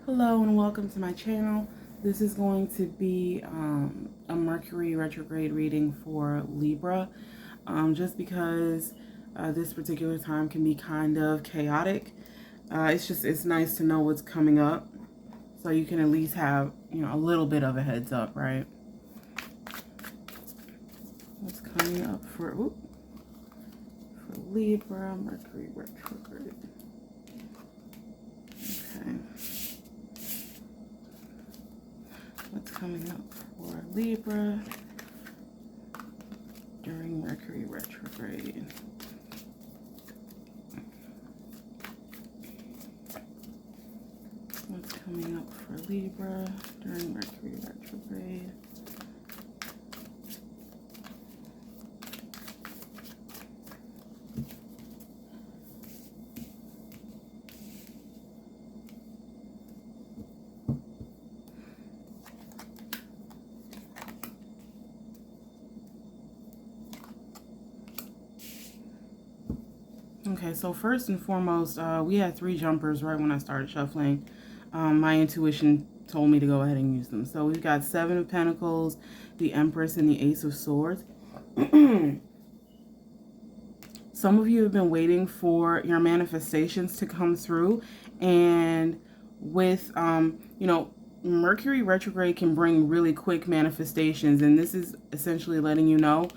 Hello and welcome to my channel. This is going to be a Mercury retrograde reading for Libra, just because this particular time can be kind of chaotic. It's nice to know what's coming up, so you can at least have a little bit of a heads up, right? What's coming up for Libra Mercury retrograde? Okay. What's coming up for Libra during Mercury retrograde? What's coming up for Libra during Mercury retrograde? Okay, so first and foremost, we had 3 jumpers right when I started shuffling. My intuition told me to go ahead and use them. So we've got 7 of Pentacles, the Empress, and the Ace of Swords. Some of you have been waiting for your manifestations to come through, and with Mercury retrograde can bring really quick manifestations, and this is essentially letting you know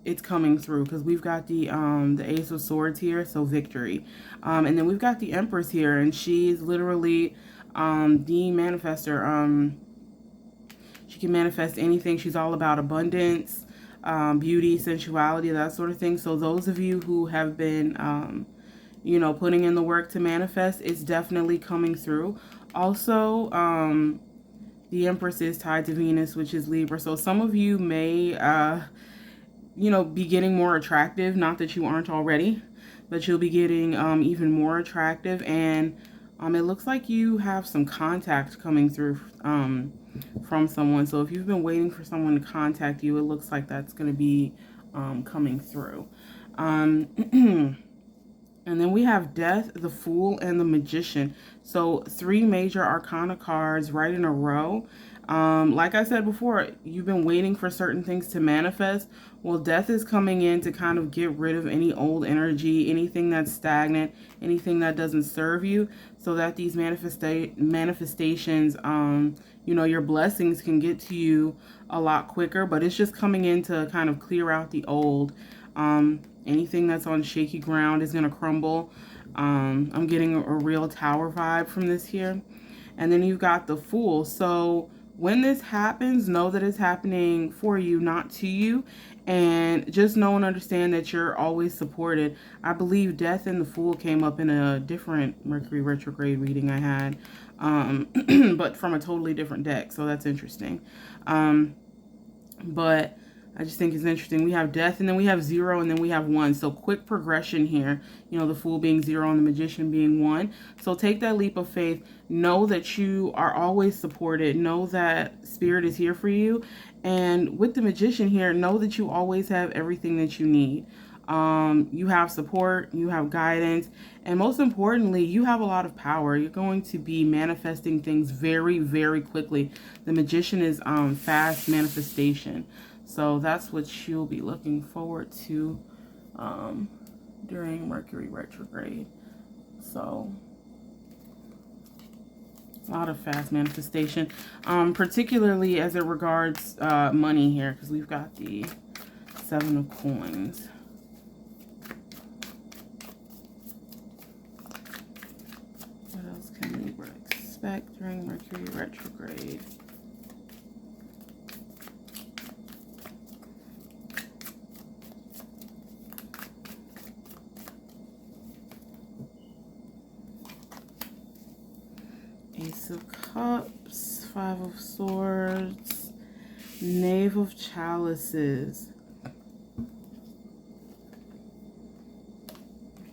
it's coming through, because we've got the Ace of Swords here, so victory, and then we've got the Empress here, and she's literally the manifester. She can manifest anything. She's all about abundance, beauty, sensuality, that sort of thing. So those of you who have been, putting in the work to manifest, it's definitely coming through. Also, the Empress is tied to Venus, which is Libra. So some of you may, be getting more attractive. Not that you aren't already, but you'll be getting even more attractive. And it looks like you have some contact coming through from someone. So if you've been waiting for someone to contact you, it looks like that's going to be coming through. And then we have Death, the Fool, and the Magician. So 3 major arcana cards right in a row. Like I said before, you've been waiting for certain things to manifest. Well, Death is coming in to kind of get rid of any old energy, anything that's stagnant, anything that doesn't serve you, so that these manifestations, your blessings can get to you a lot quicker. But it's just coming in to kind of clear out the old. Anything that's on shaky ground is going to crumble. I'm getting a real tower vibe from this here. And then you've got the Fool. So when this happens, know that it's happening for you, not to you. And just know and understand that you're always supported. I believe Death and the Fool came up in a different Mercury retrograde reading I had, but from a totally different deck. So that's interesting. But I just think it's interesting. We have Death, and then we have 0, and then we have 1. So quick progression here. The Fool being 0 and the Magician being 1. So take that leap of faith. Know that you are always supported. Know that Spirit is here for you. And with the Magician here, know that you always have everything that you need. You have support, you have guidance, and most importantly, you have a lot of power. You're going to be manifesting things very, very quickly. The Magician is fast manifestation. So that's what you'll be looking forward to during Mercury retrograde. So a lot of fast manifestation, particularly as it regards money here, because we've got the 7 of Coins. What else can Libra expect during Mercury retrograde? Ace of Cups, 5 of Swords, Knave of Chalices.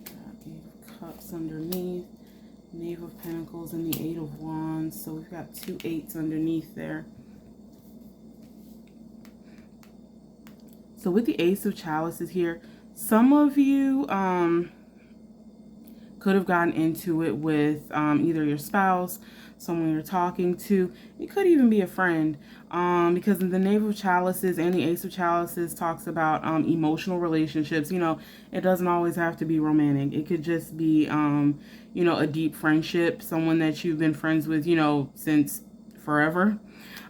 Got 8 of Cups underneath, Knave of Pentacles, and the 8 of Wands. So we've got 2 8s underneath there. So with the Ace of Chalices here, some of you could have gotten into it with either your spouse, someone you're talking to. It could even be a friend, because the Knave of Chalices and the Ace of Chalices talks about emotional relationships. It doesn't always have to be romantic. It could just be, a deep friendship, someone that you've been friends with, since forever.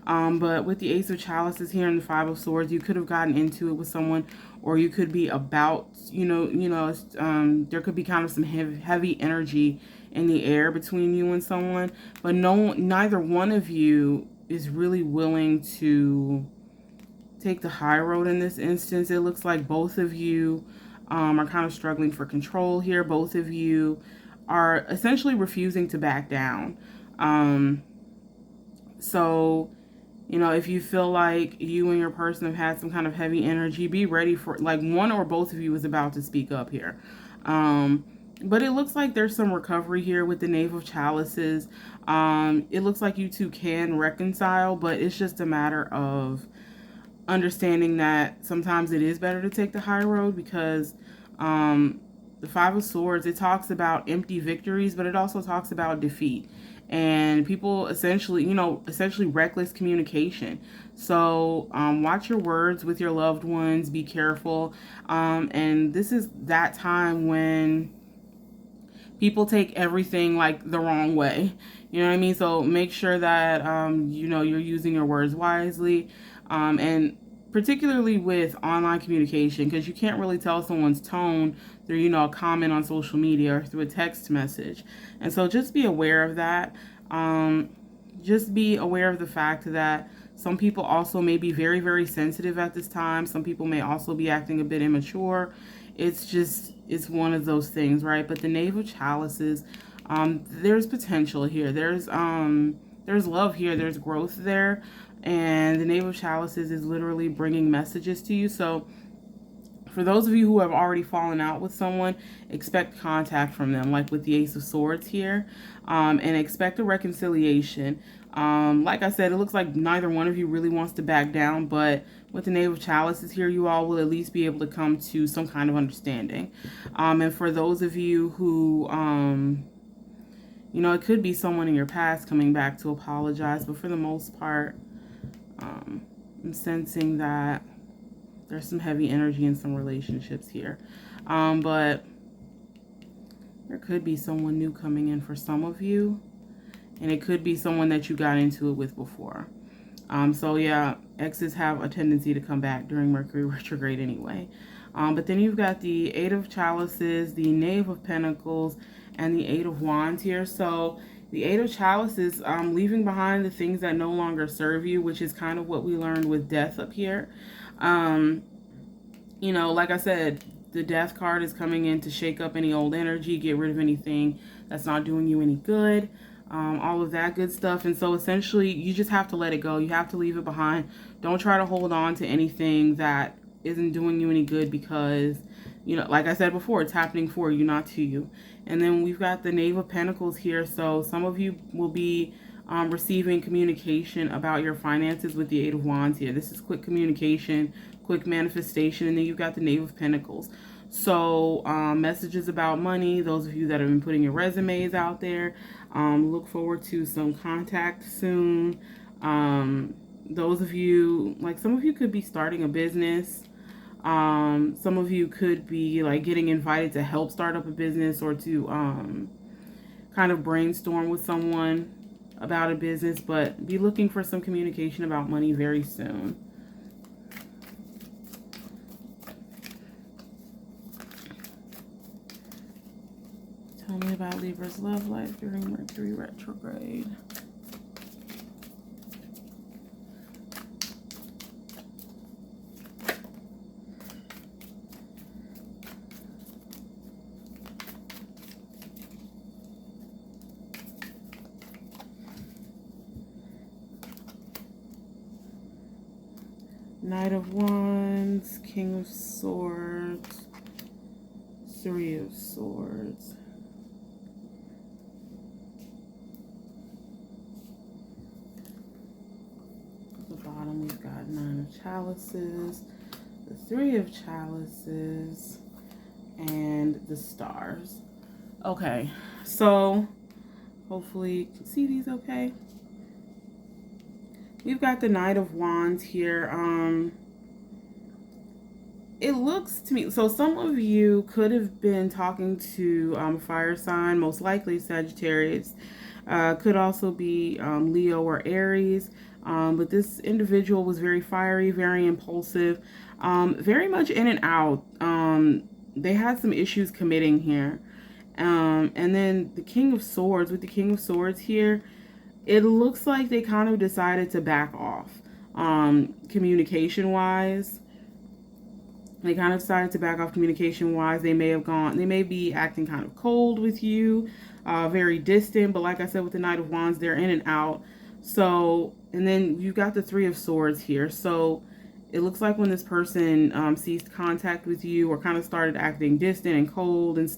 But with the Ace of Chalices here and the Five of Swords, you could have gotten into it with someone, or you could be about, there could be kind of some heavy energy in the air between you and someone, but neither one of you is really willing to take the high road in this instance. It looks like both of you are kind of struggling for control here. Both of you are essentially refusing to back down. So, if you feel like you and your person have had some kind of heavy energy, be ready for, like, one or both of you is about to speak up here. But it looks like there's some recovery here with the Knave of Chalices. It looks like you two can reconcile, but it's just a matter of understanding that sometimes it is better to take the high road, because the Five of Swords, it talks about empty victories, but it also talks about defeat. And people essentially reckless communication. So watch your words with your loved ones. Be careful. And this is that time when people take everything like the wrong way. You know what I mean? So make sure that, you're using your words wisely. And particularly with online communication, because you can't really tell someone's tone through, a comment on social media or through a text message. And so just be aware of that. Just be aware of the fact that some people also may be very, very sensitive at this time. Some people may also be acting a bit immature. It's one of those things, right? But the Knave of Chalices, there's potential here. There's love here. There's growth there. And the Knave of Chalices is literally bringing messages to you. So for those of you who have already fallen out with someone, expect contact from them, like with the Ace of Swords here, and expect a reconciliation. Like I said, it looks like neither one of you really wants to back down, but with the Knave of Chalices here, you all will at least be able to come to some kind of understanding. And for those of you who, it could be someone in your past coming back to apologize, but for the most part, I'm sensing that there's some heavy energy in some relationships here. But there could be someone new coming in for some of you. And it could be someone that you got into it with before. So yeah, exes have a tendency to come back during Mercury retrograde anyway. But then you've got the Eight of Chalices, the Knave of Pentacles, and the Eight of Wands here. So the Eight of Chalices, leaving behind the things that no longer serve you, which is kind of what we learned with death up here. Like I said, the Death card is coming in to shake up any old energy, get rid of anything that's not doing you any good, all of that good stuff. And so essentially, you just have to let it go. You have to leave it behind. Don't try to hold on to anything that isn't doing you any good, because, like I said before, it's happening for you, not to you. And then we've got the Knave of Pentacles here. So some of you will be receiving communication about your finances with the Eight of Wands here. This is quick communication, quick manifestation. And then you've got the Knave of Pentacles. So messages about money. Those of you that have been putting your resumes out there, look forward to some contact soon. Those of you, like, some of you could be starting a business. Some of you could be like getting invited to help start up a business, or to kind of brainstorm with someone about a business, but be looking for some communication about money very soon. Tell me about Libra's love life during Mercury retrograde. Knight of Wands, King of Swords, Three of Swords. At the bottom, we've got Nine of Chalices, the Three of Chalices, and the Stars. Okay, so hopefully you can see these okay. We've got the Knight of Wands here. It looks to me, so some of you could have been talking to fire sign, most likely Sagittarius. Could also be Leo or Aries. But this individual was very fiery, very impulsive, very much in and out. They had some issues committing here. And then the King of Swords, with the King of Swords here, it looks like they kind of decided to back off communication wise. They kind of decided to back off communication wise. They may be acting kind of cold with you, very distant. But like I said, with the Knight of Wands, they're in and out. So, and then you've got the Three of Swords here. So it looks like when this person ceased contact with you or kind of started acting distant and cold and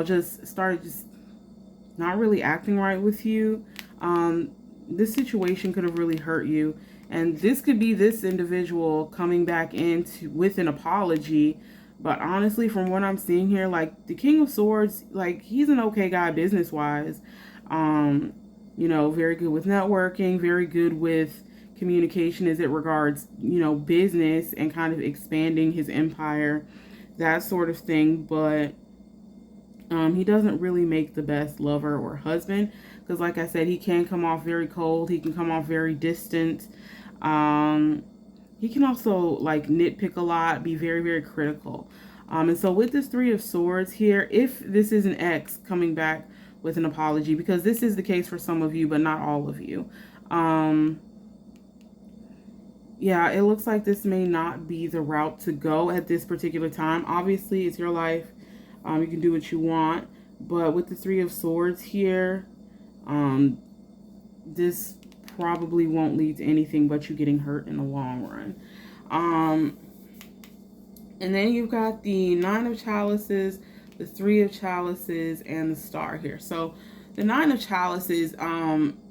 just started just not really acting right with you, this situation could have really hurt you. And this could be this individual coming back with an apology. But honestly, from what I'm seeing here, like the King of Swords, like he's an okay guy business wise. Very good with networking, very good with communication as it regards, business and kind of expanding his empire, that sort of thing. But he doesn't really make the best lover or husband because, like I said, he can come off very cold. He can come off very distant. He can also like nitpick a lot, be very, very critical. And so with this Three of Swords here, if this is an ex coming back with an apology, because this is the case for some of you, but not all of you. Yeah, it looks like this may not be the route to go at this particular time. Obviously, it's your life. You can do what you want. But with the Three of Swords here, this probably won't lead to anything but you getting hurt in the long run. And then you've got the Nine of Chalices, the Three of Chalices, and the Star here. So the Nine of Chalices,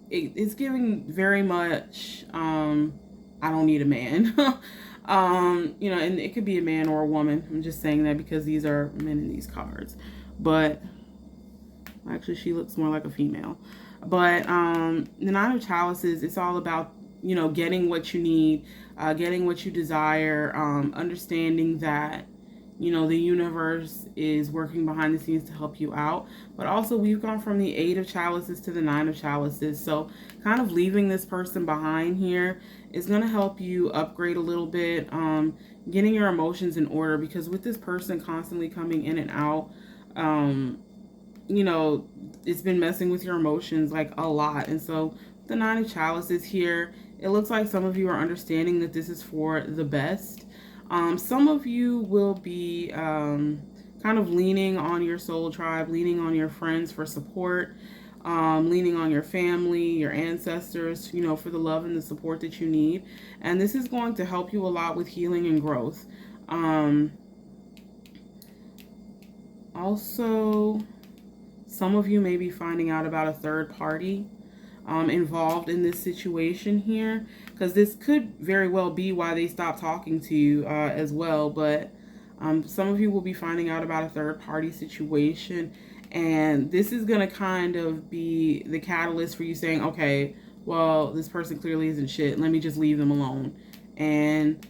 it's giving very much, I don't need a man. And it could be a man or a woman. I'm just saying that because these are men in these cards. But actually, she looks more like a female. But the Nine of Chalices, it's all about, getting what you need, getting what you desire, understanding that, the universe is working behind the scenes to help you out. But also, we've gone from the Eight of Chalices to the Nine of Chalices. So kind of leaving this person behind here is going to help you upgrade a little bit, getting your emotions in order, because with this person constantly coming in and out, it's been messing with your emotions like a lot. And so the Nine of Chalices here, it looks like some of you are understanding that this is for the best. Some of you will be kind of leaning on your soul tribe, leaning on your friends for support, leaning on your family, your ancestors, for the love and the support that you need. And this is going to help you a lot with healing and growth. Also, some of you may be finding out about a third party involved in this situation here, because this could very well be why they stopped talking to you as well. But some of you will be finding out about a third party situation, and this is going to kind of be the catalyst for you saying, okay, well, this person clearly isn't shit, let me just leave them alone. And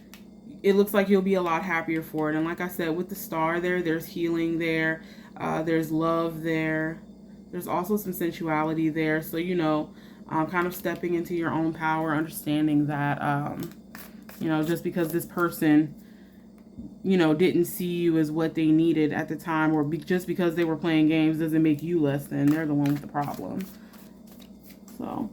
it looks like you'll be a lot happier for it. And like I said, with the Star there, there's healing there, there's love there, there's also some sensuality there. So, kind of stepping into your own power, understanding that, just because this person, didn't see you as what they needed at the time, or just because they were playing games doesn't make you less than. They're the one with the problem. So.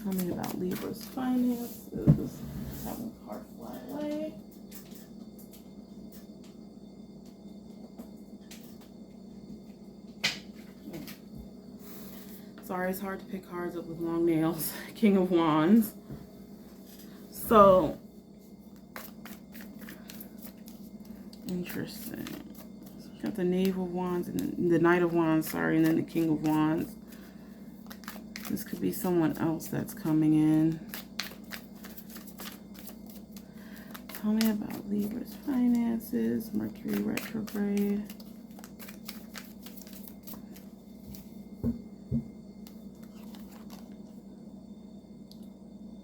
Tell me about Libra's finances. Having a card fly away. Sorry, it's hard to pick cards up with long nails. King of Wands. So, interesting. Got the Knave of Wands and the Knight of Wands, sorry, and then the King of Wands. This could be someone else that's coming in. Tell me about Libra's finances, Mercury retrograde.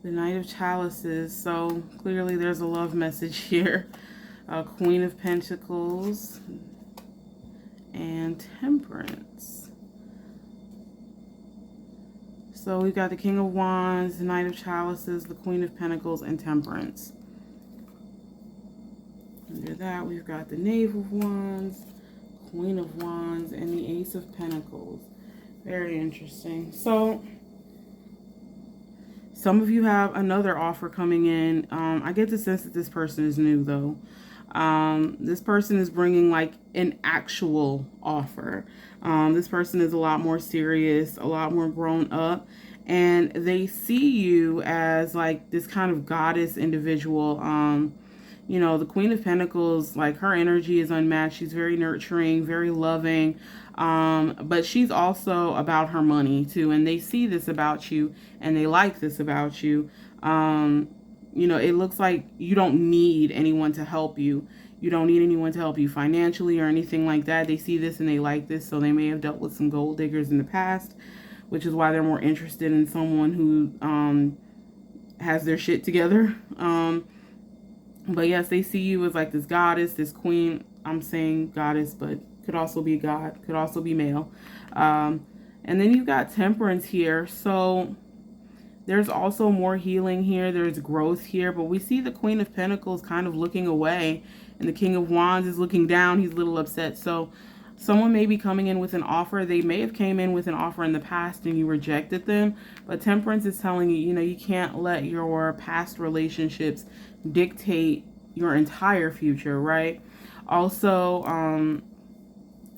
The Knight of Chalices, so clearly there's a love message here. Queen of Pentacles and Temperance. So we've got the King of Wands, the Knight of Chalices, the Queen of Pentacles, and Temperance. Under that, we've got the Knave of Wands, Queen of Wands, and the Ace of Pentacles. Very interesting. So some of you have another offer coming in. I get the sense that this person is new, though. This person is bringing like an actual offer. This person is a lot more serious, a lot more grown up, and they see you as like this kind of goddess individual. You know, the Queen of Pentacles, like her energy is unmatched. She's very nurturing, very loving. But she's also about her money too. And they see this about you and they like this about you. You know, it looks like you don't need anyone to help you. You don't need anyone to help you financially or anything like that. They see this and they like this. So they may have dealt with some gold diggers in the past, which is why they're more interested in someone who has their shit together. But yes, they see you as like this goddess, this queen. I'm saying goddess, but could also be god, could also be male. And then you've got Temperance here. So there's also more healing here. There's growth here. But we see the Queen of Pentacles kind of looking away. And the King of Wands is looking down. He's a little upset. So someone may be coming in with an offer. They may have came in with an offer in the past and you rejected them. But Temperance is telling you, you know, you can't let your past relationships dictate your entire future, right? Also,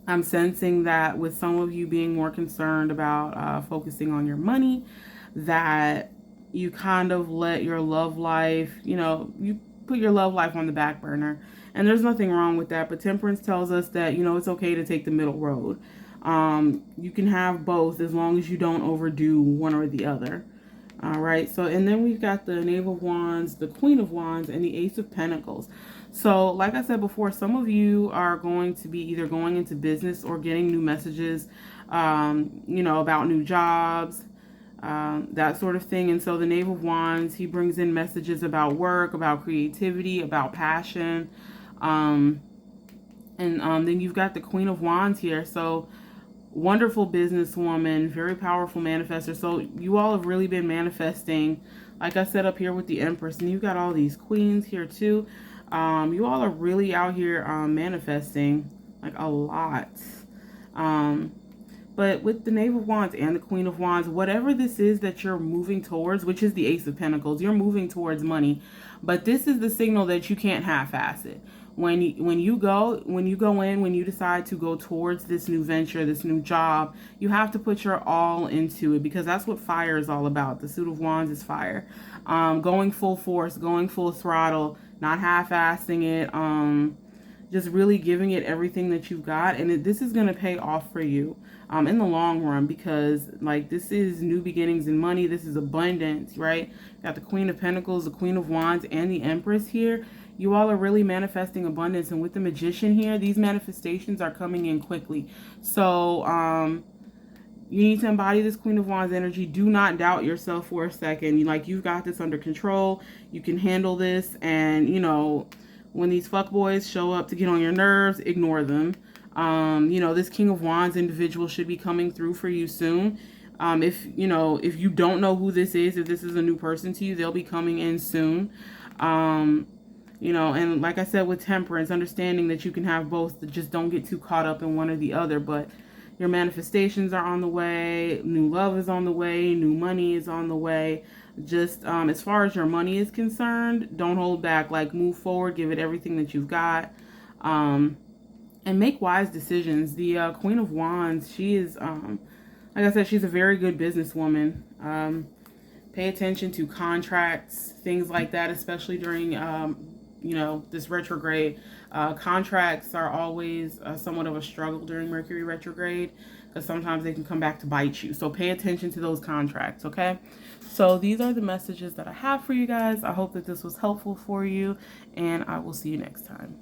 I'm sensing that with some of you being more concerned about focusing on your money, that you kind of let your love life, you know, you put your love life on the back burner. And there's nothing wrong with that. But Temperance tells us that, you know, it's okay to take the middle road. You can have both as long as you don't overdo one or the other. All right, so and then we've got the Knave of Wands, the Queen of Wands, and the Ace of Pentacles. So like I said before, some of you are going to be either going into business or getting new messages, you know, about new jobs, that sort of thing. And so the Knave of Wands, he brings in messages about work, about creativity, about passion. And then you've got the Queen of Wands here. So wonderful businesswoman, very powerful manifester. So you all have really been manifesting, like I said up here with the Empress, and you've got all these queens here too. You all are really out here manifesting like a lot. But with the Knave of Wands and the Queen of Wands, whatever this is that you're moving towards, which is the Ace of Pentacles, you're moving towards money. But this is the signal that you can't half-ass it. When you decide to go towards this new venture, this new job, you have to put your all into it, because that's what fire is all about. The Suit of Wands is fire. Going full force, going full throttle, not half-assing it, just really giving it everything that you've got. And this is going to pay off for you in the long run, because like this is new beginnings in money. This is abundance, right? Got the Queen of Pentacles, the Queen of Wands, and the Empress here. You all are really manifesting abundance. And with the Magician here, these manifestations are coming in quickly. So you need to embody this Queen of Wands energy. Do not doubt yourself for a second. Like, you've got this under control. You can handle this. And, you know, when these fuckboys show up to get on your nerves, ignore them. You know, this King of Wands individual should be coming through for you soon. If you don't know who this is, if this is a new person to you, they'll be coming in soon. You know, and like I said with Temperance, understanding that you can have both, just don't get too caught up in one or the other. But your manifestations are on the way, new love is on the way, new money is on the way. Just as far as your money is concerned, don't hold back. Like, move forward, give it everything that you've got, and make wise decisions. The Queen of Wands, she is, like I said, she's a very good businesswoman. Pay attention to contracts, things like that, especially during this retrograde. Contracts are always somewhat of a struggle during Mercury retrograde because sometimes they can come back to bite you. So pay attention to those contracts, okay? So these are the messages that I have for you guys. I hope that this was helpful for you, and I will see you next time.